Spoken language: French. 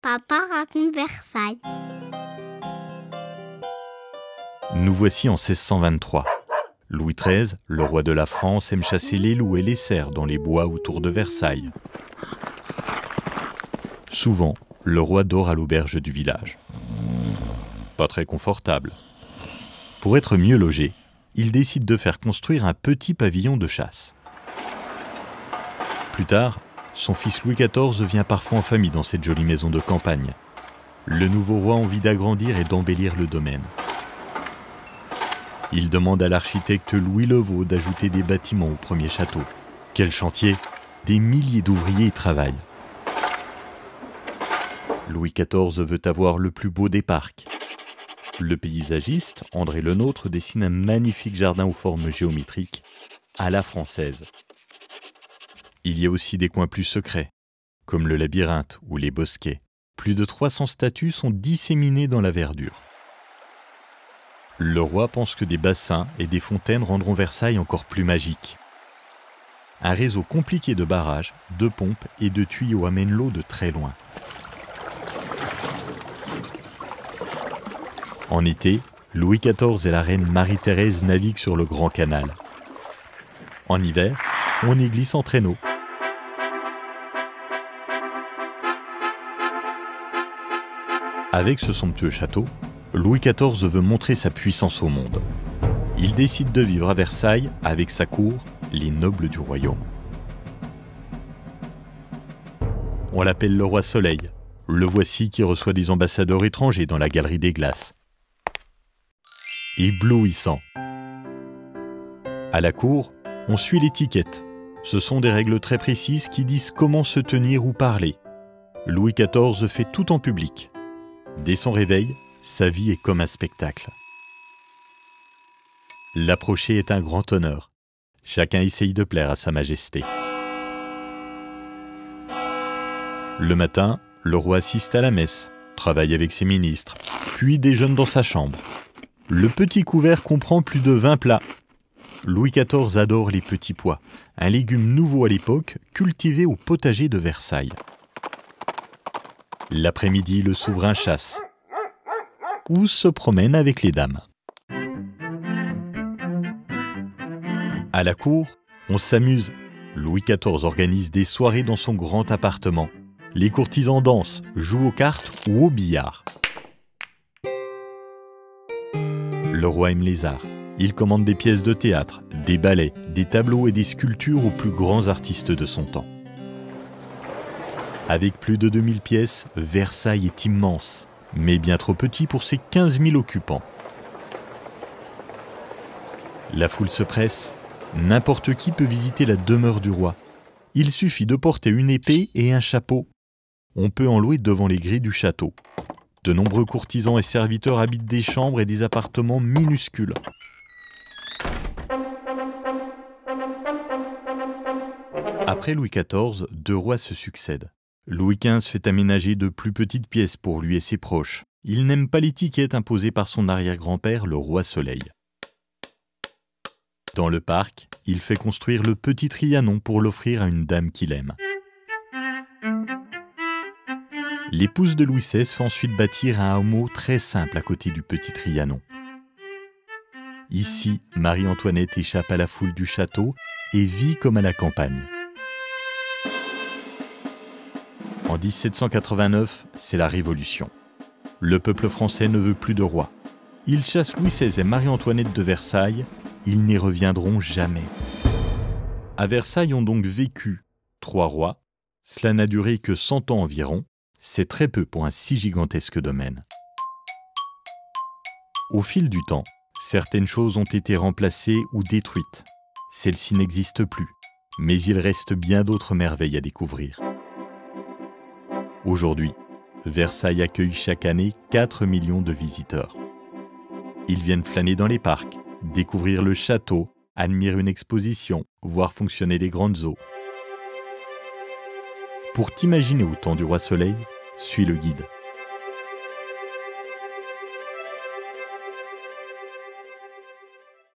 Papa raconte Versailles. Nous voici en 1623. Louis XIII, le roi de la France, aime chasser les loups et les cerfs dans les bois autour de Versailles. Souvent, le roi dort à l'auberge du village. Pas très confortable. Pour être mieux logé, il décide de faire construire un petit pavillon de chasse. Plus tard, son fils Louis XIV vient parfois en famille dans cette jolie maison de campagne. Le nouveau roi a envie d'agrandir et d'embellir le domaine. Il demande à l'architecte Louis Levaux d'ajouter des bâtiments au premier château. Quel chantier! Des milliers d'ouvriers y travaillent. Louis XIV veut avoir le plus beau des parcs. Le paysagiste, André Le Nôtre, dessine un magnifique jardin aux formes géométriques, à la française. Il y a aussi des coins plus secrets, comme le labyrinthe ou les bosquets. Plus de 300 statues sont disséminées dans la verdure. Le roi pense que des bassins et des fontaines rendront Versailles encore plus magique. Un réseau compliqué de barrages, de pompes et de tuyaux amène l'eau de très loin. En été, Louis XIV et la reine Marie-Thérèse naviguent sur le Grand Canal. En hiver, on y glisse en traîneau. Avec ce somptueux château, Louis XIV veut montrer sa puissance au monde. Il décide de vivre à Versailles avec sa cour, les nobles du royaume. On l'appelle le roi Soleil. Le voici qui reçoit des ambassadeurs étrangers dans la galerie des glaces. Éblouissant. À la cour, on suit l'étiquette. Ce sont des règles très précises qui disent comment se tenir ou parler. Louis XIV fait tout en public. Dès son réveil, sa vie est comme un spectacle. L'approcher est un grand honneur. Chacun essaye de plaire à Sa Majesté. Le matin, le roi assiste à la messe, travaille avec ses ministres, puis déjeune dans sa chambre. Le petit couvert comprend plus de 20 plats. Louis XIV adore les petits pois, un légume nouveau à l'époque, cultivé au potager de Versailles. L'après-midi, le souverain chasse ou se promène avec les dames. À la cour, on s'amuse. Louis XIV organise des soirées dans son grand appartement. Les courtisans dansent, jouent aux cartes ou au billard. Le roi aime les arts. Il commande des pièces de théâtre, des ballets, des tableaux et des sculptures aux plus grands artistes de son temps. Avec plus de 2000 pièces, Versailles est immense, mais bien trop petit pour ses 15 000 occupants. La foule se presse. N'importe qui peut visiter la demeure du roi. Il suffit de porter une épée et un chapeau. On peut en louer devant les grilles du château. De nombreux courtisans et serviteurs habitent des chambres et des appartements minuscules. Après Louis XIV, 2 rois se succèdent. Louis XV fait aménager de plus petites pièces pour lui et ses proches. Il n'aime pas l'étiquette imposée par son arrière-grand-père, le roi Soleil. Dans le parc, il fait construire le petit Trianon pour l'offrir à une dame qu'il aime. L'épouse de Louis XVI fait ensuite bâtir un hameau très simple à côté du petit Trianon. Ici, Marie-Antoinette échappe à la foule du château et vit comme à la campagne. En 1789, c'est la Révolution. Le peuple français ne veut plus de roi. Il chasse Louis XVI et Marie-Antoinette de Versailles. Ils n'y reviendront jamais. À Versailles ont donc vécu 3 rois. Cela n'a duré que 100 ans environ. C'est très peu pour un si gigantesque domaine. Au fil du temps, certaines choses ont été remplacées ou détruites. Celles-ci n'existent plus, mais il reste bien d'autres merveilles à découvrir. Aujourd'hui, Versailles accueille chaque année 4 millions de visiteurs. Ils viennent flâner dans les parcs, découvrir le château, admirer une exposition, voir fonctionner les grandes eaux. Pour t'imaginer au temps du roi Soleil, suis le guide.